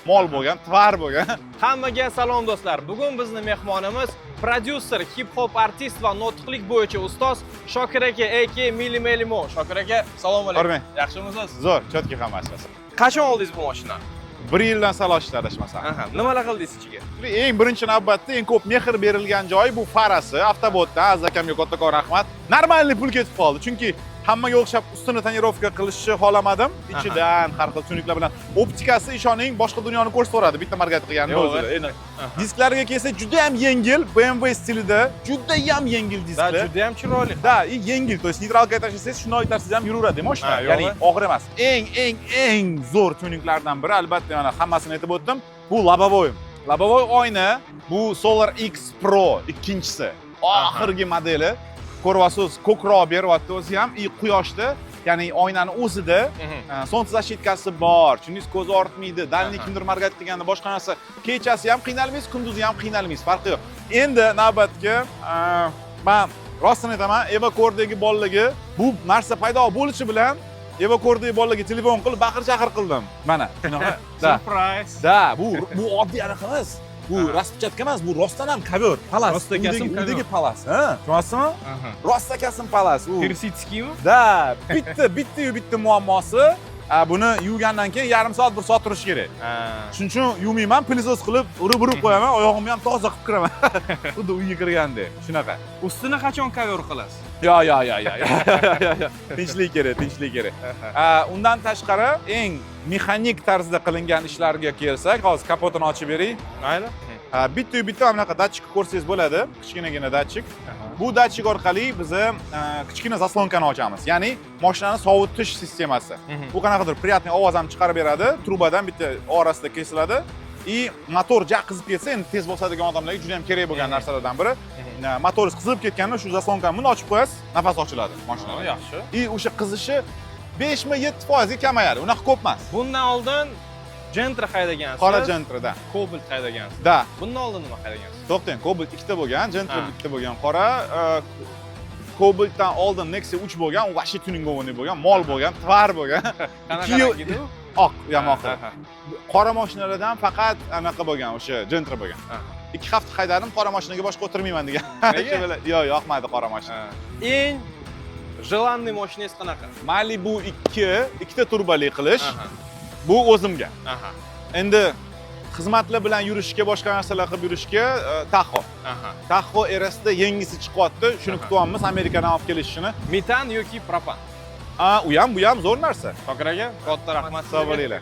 mol bo'lgan, tvar bo'lgan. Hammaga salom do'stlar. Bugun bizning mehmonimiz prodyuser, hip-hop artist va notiqlik bo'yicha ustoz Shokir aka aka Milimelimo. Shokir aka, salom alaykum. Hormang. Yaxshimisiz? Zo'r, chotki hammasi. Qachon oldingiz bu mashinani? 1 yildan sal oshdi adashmasam. Aha, nimalar qildingiz ichiga? Eng birinchi navbatda eng ko'p mehr berilgan joyi bu farasi, avtobotdan Aziz akamga kattakon rahmat. Normalniy pul ketib qoldi, chunki hammaga o'xshab ustini tonirovka qilishni xohlamadim. Ichidan har xil tuynuklar bilan optikasi ishoning boshqa dunyoni ko'rsataveradi bitta margat qilganini o'zida. Disklariga kelsak juda ham yengil, BMW stilida, juda ham yengil disklar. Da, juda ham chiroyli. Da, yengil, to есть neytralga tashlasangiz shuni aytarsiz ham yuraveradi mashina. Ya'ni og'ir emas. Eng zo'r tuynuklardan biri, albatta mana hammasini aytib o'tdim. Bu lobovoy. Lobovoy oyna, bu Solar X Pro ikkinchisi. Oxirgi modeli. Ko'ryapsiz, ko'kroq beryapti o'zi ham, quyoshda, ya'ni oynani o'zida so'nsiz zashitkasi bor. Chunki ko'z ortmaydi. Dalniy kimdir margat qilganda boshqa narsa kechasi ham qiynalmaysiz, kunduzi ham qiynalmaysiz, farqi yo'q. Endi navbatga men rostini aytaman, Eva Kordagi bolalarga bu narsa paydo bo'lishi bilan Eva Kordagi bolalarga telefon qilib baqir-chaqir qildim. Mana shunaqa. Surprise. Da, bu oddiy anaqa emas. Bu raspuchatka emas, bu rostdan ham kovер, palas. Rostakasim Udagi palas, ha? Tushunasizmi? Rostakasim palas u. Persitskiymi? Da, bitta muammosi, buni yuvgandan keyin yarim soat, 1 soat turish kerak. Shuning uchun yuvmayman, pilisos qilib, urib qo'yaman, oyog'imni ham toza qilib kiraman. Xuddi uyga kirgandek, shunaqa. Ustini qachon kovер qilasiz? Yo. Tinchlik kerak. Undan tashqari eng mexanik tarzda qilingan ishlarga kelsak, hozir kapotini ochib bering. Mayli. Bitta bunaqa datchik ko'rsangiz bo'ladi, kichkinagina datchik. Bu datchik orqali biz kichkina zaslonkani ochamiz. Ya'ni mashinani sovutish sistemasi. Bu qanaqadir приятный ovoz ham chiqarib beradi, trubadan bitta orasida kesiladi. Motor jak qizib ketsa, endi tez bosadigan odamlarga juda ham kerak bo'lgan narsalardan biri. Motoringiz qizib ketganda shu zaslonkani buni ochib qo'yasiz, nafas ochiladi mashinada. Yaxshi. O'sha qizishi 5-7% ga kamayadi. Unaqa ko'p emas. Bundan oldin Gentra haydagansiz. Qora Gentrada. Cobalt haydagansiz. Da. Bundan oldin nima haydagansiz? To'xtang, Cobalt 2 ta bo'lgan, Gentra 1 ta bo'lgan. Qora Cobaltdan oldin Nexia 3 bo'lgan, u vashi tuningovniy bo'lgan, mol bo'lgan, tvar bo'lgan. Qanaqa edi u? Oq, yamoq. Qora mashinalardan faqat anaqa bo'lgan, o'sha Gentra bo'lgan. 2 hafta haydadim, qora mashinaga boshqa o'tirmayman degan. Yo'q, yoqmadi qora mashina. Eng желанный mashinangiz qanaqa? Malibu 2 ta turbali qilish. Bu o'zimga. Endi xizmatlar bilan yurishga, boshqa narsalar qilib yurishga Tahoe. Tahoe erasida yangisi chiqyapti. Shuni kutyapmiz, Amerikadan olib kelishini. Metan yoki propan? U ham, bu ham zo'r narsa. Shokir aka, katta rahmat. Sog' bo'linglar.